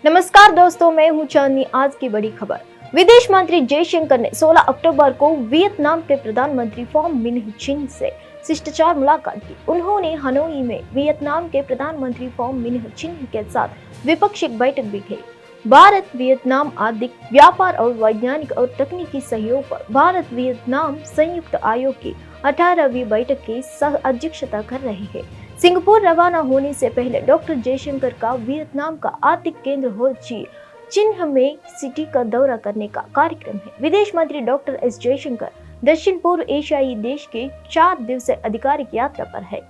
नमस्कार दोस्तों, मैं हूं चांदनी। आज की बड़ी खबर। विदेश मंत्री जयशंकर ने 16 अक्टूबर को वियतनाम के प्रधानमंत्री फाम मिन्ह चिन से शिष्टाचार मुलाकात की। उन्होंने हनोई में वियतनाम के प्रधानमंत्री फाम मिन्ह चिन के साथ द्विपक्षीय बैठक भी की। भारत वियतनाम आर्थिक, व्यापार और वैज्ञानिक और तकनीकी सहयोग पर भारत वियतनाम संयुक्त आयोग की 18वीं बैठक की सह अध्यक्षता कर रहे हैं। सिंगापुर रवाना होने से पहले डॉक्टर जयशंकर का वियतनाम का आर्थिक केंद्र हो ची चिन्ह सिटी का दौरा करने का कार्यक्रम है। विदेश मंत्री डॉक्टर एस जयशंकर दक्षिण पूर्व एशियाई देश के 4 दिवसीय आधिकारिक यात्रा पर है।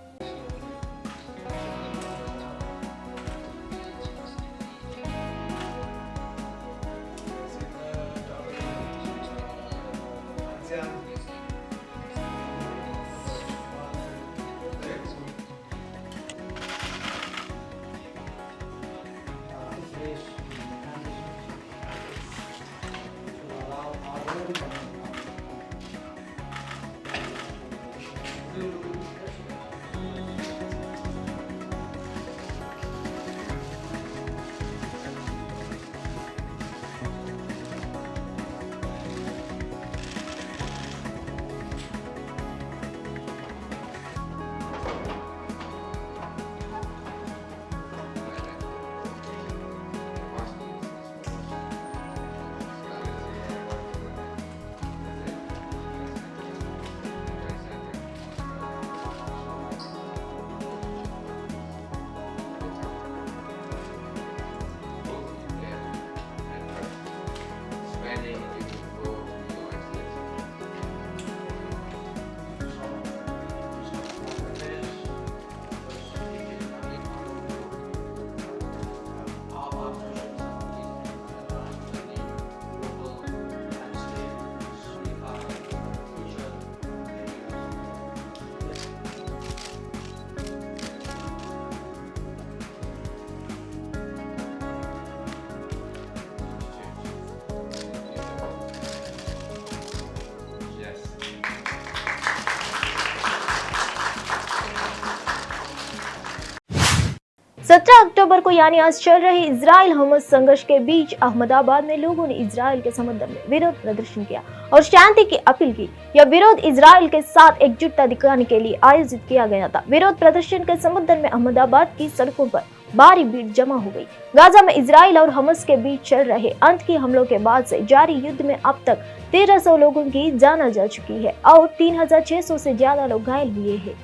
सत्रह अक्टूबर को यानी आज चल रहे इजराइल हमास संघर्ष के बीच अहमदाबाद में लोगों ने इजराइल के समर्थन में विरोध प्रदर्शन किया और शांति की अपील की। यह विरोध इजराइल के साथ एकजुटता दिखाने के लिए आयोजित किया गया था। विरोध प्रदर्शन के समर्थन में अहमदाबाद की सड़कों पर भारी भीड़ जमा हो गई। गाजा में इजराइल और हमास के बीच चल रहे अंत की हमलों के बाद से जारी युद्ध में अब तक 1300 लोगों की जान जा चुकी है और 3600 से ज्यादा लोग घायल हुए हैं।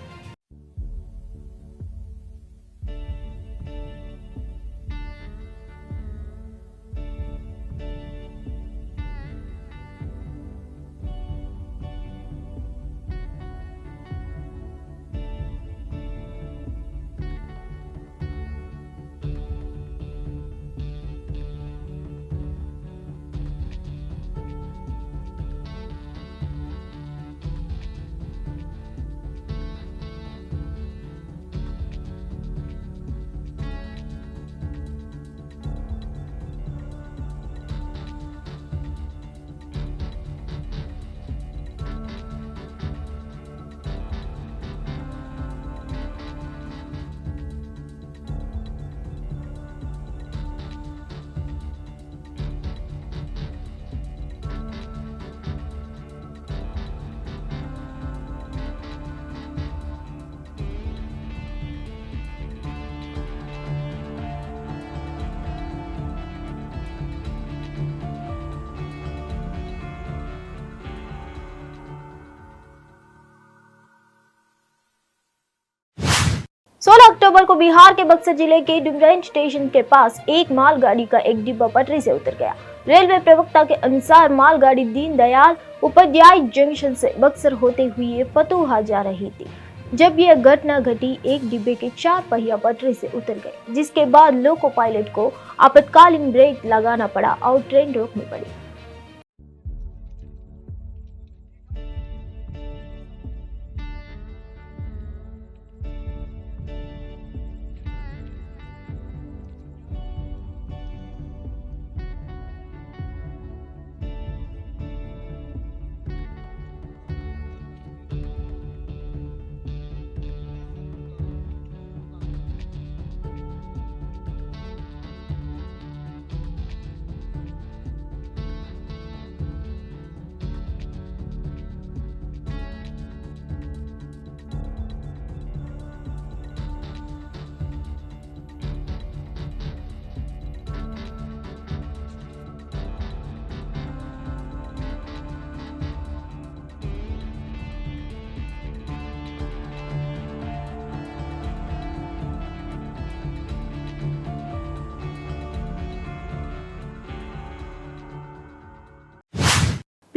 सोलह अक्टूबर को बिहार के बक्सर जिले के डुमरांव स्टेशन के पास एक मालगाड़ी का एक डिब्बा पटरी से उतर गया। रेलवे प्रवक्ता के अनुसार मालगाड़ी दीनदयाल उपाध्याय जंक्शन से बक्सर होते हुए फतुहा जा रही थी। जब यह घटना घटी, एक डिब्बे के 4 पहिया पटरी से उतर गए, जिसके बाद लोको पायलट को आपातकालीन ब्रेक लगाना पड़ा और ट्रेन रोकनी पड़ी।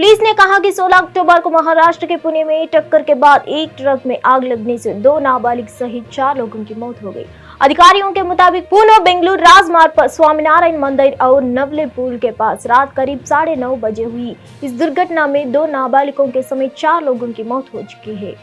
पुलिस ने कहा कि 16 अक्टूबर को महाराष्ट्र के पुणे में टक्कर के बाद एक ट्रक में आग लगने से 2 नाबालिग सहित 4 लोगों की मौत हो गई। अधिकारियों के मुताबिक पुणे बेंगलुरु राजमार्ग पर स्वामीनारायण मंदिर और नवले पुल के पास रात करीब 9:30 बजे हुई इस दुर्घटना में 2 नाबालिगों के समेत 4 लोगों की मौत हो चुकी है।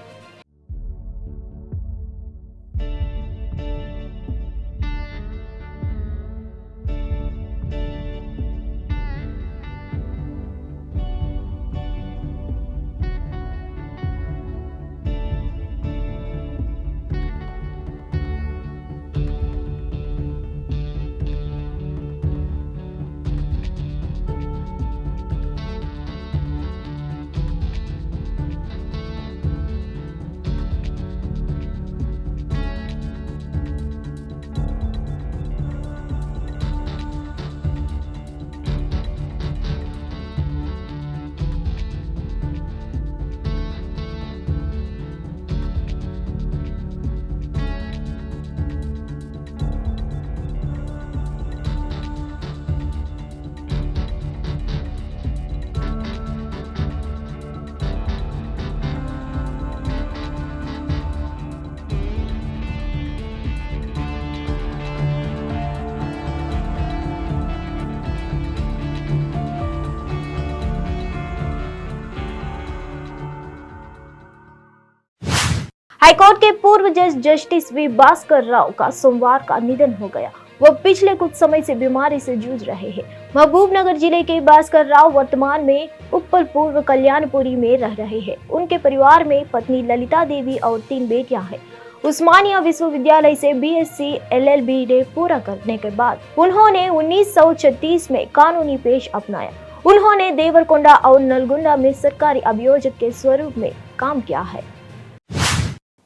हाईकोर्ट के पूर्व जज जस्टिस वी भास्कर राव का सोमवार का निधन हो गया। वह पिछले कुछ समय से बीमारी से जूझ रहे हैं। महबूबनगर जिले के भास्कर राव वर्तमान में उप्पल पूर्व कल्याणपुरी में रह रहे हैं। उनके परिवार में पत्नी ललिता देवी और 3 बेटियां हैं। उस्मानिया विश्वविद्यालय से बीएससी एलएलबी ने पूरा करने के बाद उन्होंने 1936 में कानूनी पेश अपनाया। उन्होंने देवरकोंडा और नलगुंडा में सरकारी अभियोजक के स्वरूप में काम किया है।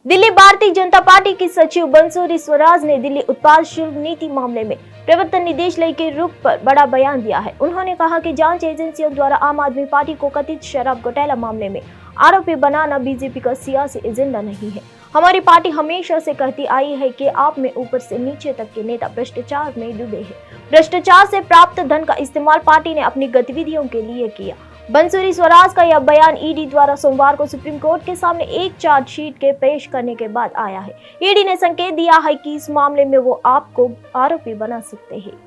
दिल्ली भारतीय जनता पार्टी की सचिव बंसुरी स्वराज ने दिल्ली उत्पाद शुल्क नीति मामले में प्रवर्तन निदेशालय के रुख पर बड़ा बयान दिया है। उन्होंने कहा कि जांच एजेंसियों द्वारा आम आदमी पार्टी को कथित शराब घोटाला मामले में आरोपी बनाना बीजेपी का सियासी एजेंडा नहीं है। हमारी पार्टी हमेशा से कहती आई है कि आप में ऊपर से नीचे तक के नेता भ्रष्टाचार में डूबे हैं। भ्रष्टाचार से प्राप्त धन का इस्तेमाल पार्टी ने अपनी गतिविधियों के लिए किया। बंसुरी स्वराज का यह बयान ईडी द्वारा सोमवार को सुप्रीम कोर्ट के सामने एक चार्जशीट के पेश करने के बाद आया है। ईडी ने संकेत दिया है कि इस मामले में वो आपको आरोपी बना सकते हैं।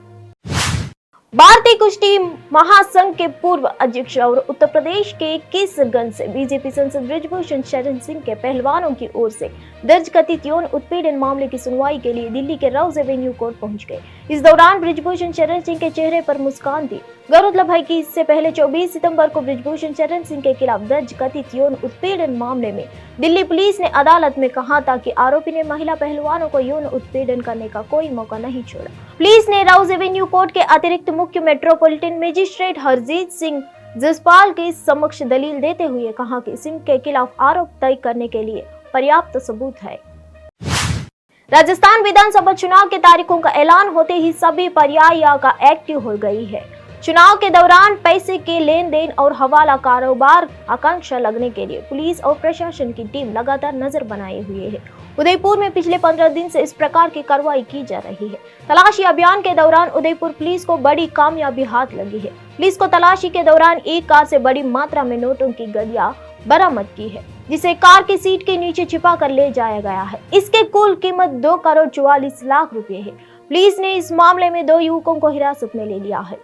भारतीय कुश्ती महासंघ के पूर्व अध्यक्ष और उत्तर प्रदेश के किशनगंज से बीजेपी सांसद बृजभूषण शरण सिंह के पहलवानों की ओर से दर्ज कथित यौन उत्पीड़न मामले की सुनवाई के लिए दिल्ली के रोज एवेन्यू कोर्ट पहुंच गए। इस दौरान बृजभूषण शरण सिंह के चेहरे पर मुस्कान थी। गौरतलब है कि इससे पहले 24 सितंबर को बृजभूषण शरण सिंह के खिलाफ दर्ज कथित यौन उत्पीड़न मामले में दिल्ली पुलिस ने अदालत में कहा था कि आरोपी ने महिला पहलवानों को यौन उत्पीड़न करने का कोई मौका नहीं छोड़ा। पुलिस ने रोज एवेन्यू कोर्ट के अतिरिक्त मुख्य मेट्रोपॉलिटन मजिस्ट्रेट हरजीत सिंह जसपाल के समक्ष दलील देते हुए कहा कि सिंह के खिलाफ आरोप तय करने के लिए पर्याप्त सबूत है। राजस्थान विधानसभा चुनाव की तारीखों का ऐलान होते ही सभी प्रक्रिया का एक्टिव हो गई है। चुनाव के दौरान पैसे के लेन देन और हवाला कारोबार आकांक्षा लगने के लिए पुलिस और प्रशासन की टीम लगातार नजर बनाए हुए है। उदयपुर में पिछले 15 दिन से इस प्रकार की कार्रवाई की जा रही है। तलाशी अभियान के दौरान उदयपुर पुलिस को बड़ी कामयाबी हाथ लगी है। पुलिस को तलाशी के दौरान एक कार से बड़ी मात्रा में नोटों की गलियां बरामद की है, जिसे कार की सीट के नीचे छिपा कर ले जाया गया है। इसके कुल कीमत 2 करोड़ 44 लाख रुपए है। पुलिस ने इस मामले में 2 युवकों को हिरासत में ले लिया है।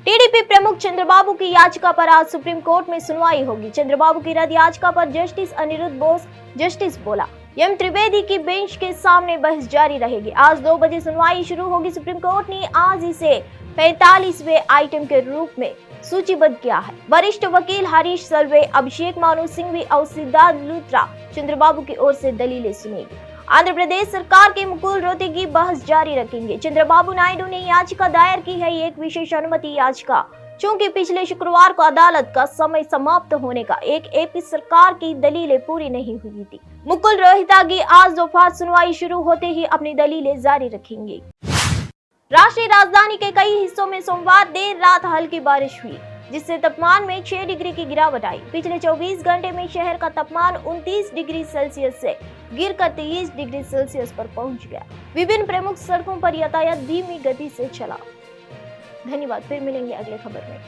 टीडीपी प्रमुख चंद्रबाबू की याचिका पर आज सुप्रीम कोर्ट में सुनवाई होगी। चंद्रबाबू की रद्द याचिका पर जस्टिस अनिरुद्ध बोस जस्टिस बोला एम त्रिवेदी की बेंच के सामने बहस जारी रहेगी। आज 2 बजे सुनवाई शुरू होगी। सुप्रीम कोर्ट ने आज इसे 45वें आइटम के रूप में सूचीबद्ध किया है। वरिष्ठ वकील हरीश सल्वे, अभिषेक मानु सिंघवी और सिद्धार्थ लूथरा चंद्रबाबू की ओर से दलीलें सुनेगी। आंध्र प्रदेश सरकार के मुकुल रोहतगी बहस जारी रखेंगे। चंद्रबाबू नायडू ने याचिका दायर की है, एक विशेष अनुमति याचिका। चूंकि पिछले शुक्रवार को अदालत का समय समाप्त होने का एक एपी सरकार की दलीलें पूरी नहीं हुई थी। मुकुल रोहतगी आज दोपहर सुनवाई शुरू होते ही अपनी दलीलें जारी रखेंगे। राष्ट्रीय राजधानी के कई हिस्सों में सोमवार देर रात हल्की बारिश हुई, जिससे तापमान में 6 डिग्री की गिरावट आई। पिछले 24 घंटे में शहर का तापमान 29 डिग्री सेल्सियस से गिरकर 23 डिग्री सेल्सियस पर पहुंच गया। विभिन्न प्रमुख सड़कों पर यातायात धीमी गति से चला। धन्यवाद, फिर मिलेंगे अगले खबर में।